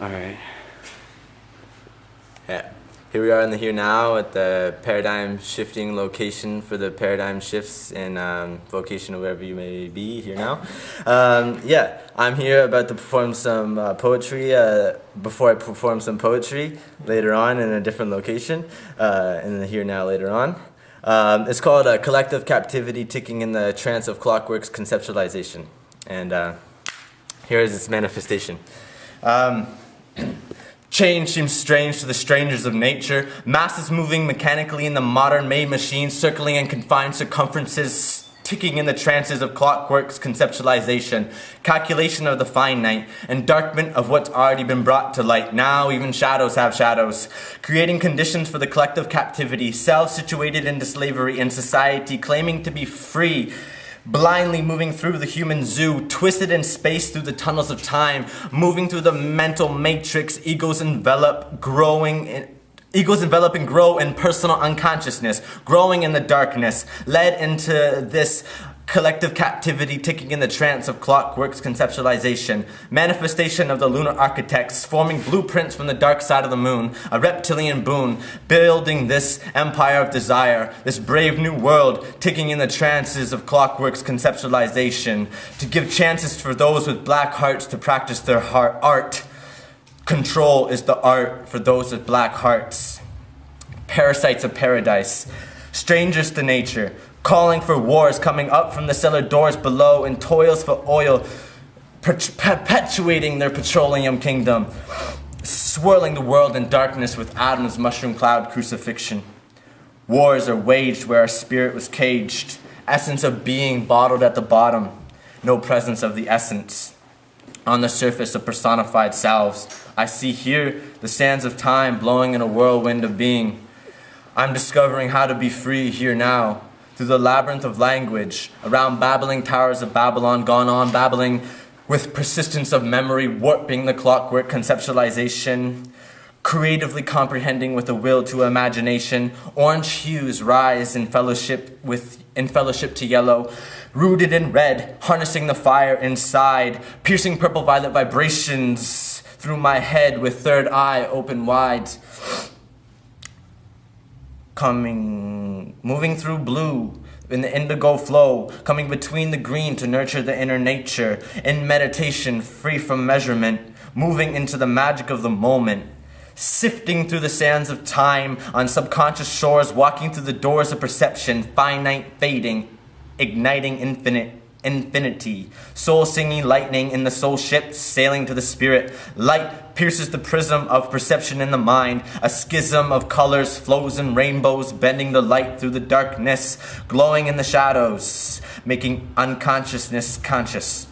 All right. Yeah. Here we are in the here now at the paradigm shifting location for the paradigm shifts in vocation or wherever you may be here now. Yeah, I'm here about to perform some poetry before I perform some poetry later on in a different location in the here now later on. It's called Collective Captivity Ticking in the Trance of Clockwork's Conceptualization. And here is its manifestation. Change seems strange to the strangers of nature. Masses moving mechanically in the modern-made machines, circling in confined circumferences, ticking in the trances of clockwork's conceptualization, calculation of the finite, endarkment of what's already been brought to light. Now even shadows have shadows, creating conditions for the collective captivity, selves situated into slavery in society, claiming to be free, blindly moving through the human zoo, twisted in space through the tunnels of time, moving through the mental matrix, egos envelop and grow in personal unconsciousness, growing in the darkness, led into this collective captivity, ticking in the trance of clockwork's conceptualization, manifestation of the lunar architects, forming blueprints from the dark side of the moon, a reptilian boon, building this empire of desire, this brave new world, ticking in the trances of clockwork's conceptualization, to give chances for those with black hearts to practice their art. Control is the art for those with black hearts. Parasites of paradise, strangers to nature, calling for wars, coming up from the cellar doors below in toils for oil, perpetuating their petroleum kingdom, swirling the world in darkness with Adam's mushroom cloud crucifixion. Wars are waged where our spirit was caged, essence of being bottled at the bottom, no presence of the essence. On the surface of personified selves, I see here the sands of time blowing in a whirlwind of being. I'm discovering how to be free here now, through the labyrinth of language, around babbling towers of Babylon, gone on babbling with persistence of memory, warping the clockwork conceptualization, creatively comprehending with a will to imagination. Orange hues rise in fellowship to yellow, rooted in red, harnessing the fire inside, piercing purple violet vibrations through my head with third eye open wide. Moving through blue in the indigo flow, coming between the green to nurture the inner nature, in meditation free from measurement, moving into the magic of the moment, sifting through the sands of time on subconscious shores, walking through the doors of perception, finite fading, igniting infinity, soul singing lightning in the soul ship, sailing to the spirit. Light pierces the prism of perception in the mind. A schism of colors flows in rainbows, bending the light through the darkness, glowing in the shadows, making unconsciousness conscious.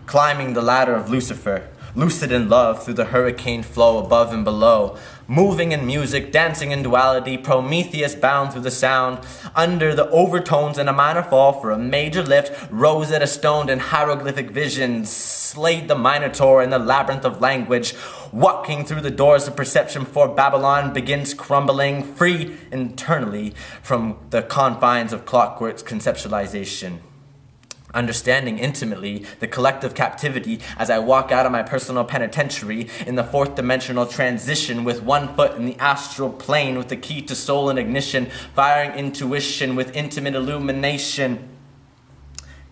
Climbing the ladder of Lucifer, lucid in love through the hurricane flow above and below, moving in music, dancing in duality, Prometheus bound through the sound, under the overtones in a minor fall for a major lift, Rosetta Stone and hieroglyphic visions, slayed the Minotaur in the labyrinth of language, walking through the doors of perception for Babylon begins crumbling, free internally from the confines of clockwork's conceptualization. Understanding intimately the collective captivity as I walk out of my personal penitentiary in the fourth dimensional transition with one foot in the astral plane with the key to soul and ignition, firing intuition with intimate illumination,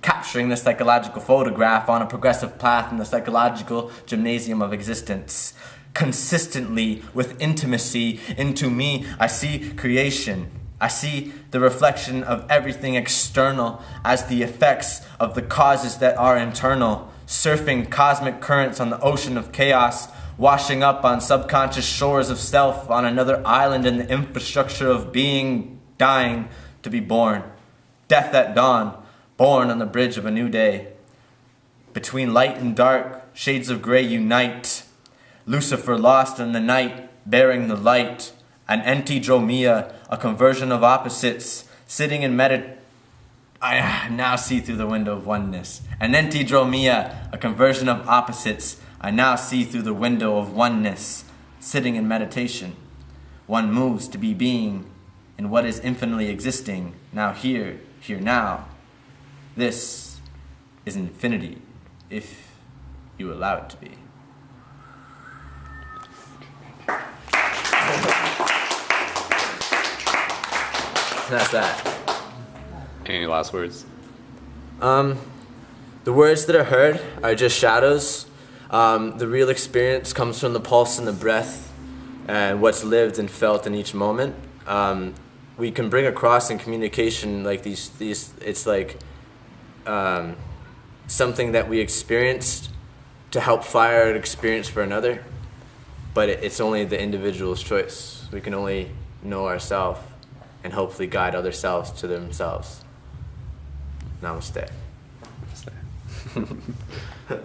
capturing the psychological photograph on a progressive path in the psychological gymnasium of existence. Consistently with intimacy into me, I see creation. I see the reflection of everything external as the effects of the causes that are internal, surfing cosmic currents on the ocean of chaos, washing up on subconscious shores of self on another island in the infrastructure of being, dying to be born. Death at dawn, born on the bridge of a new day. Between light and dark, shades of gray unite. Lucifer lost in the night, bearing the light. An antidromia, a conversion of opposites, sitting in I now see through the window of oneness. An antidromia, a conversion of opposites, I now see through the window of oneness, sitting in meditation. One moves to be being in what is infinitely existing, now here now. This is infinity, if you allow it to be. That's that. Any last words? The words that are heard are just shadows. The real experience comes from the pulse and the breath and what's lived and felt in each moment. We can bring across in communication like these it's like something that we experienced to help fire an experience for another, but it's only the individual's choice. We can only know ourselves and hopefully guide other selves to themselves. Namaste. Namaste.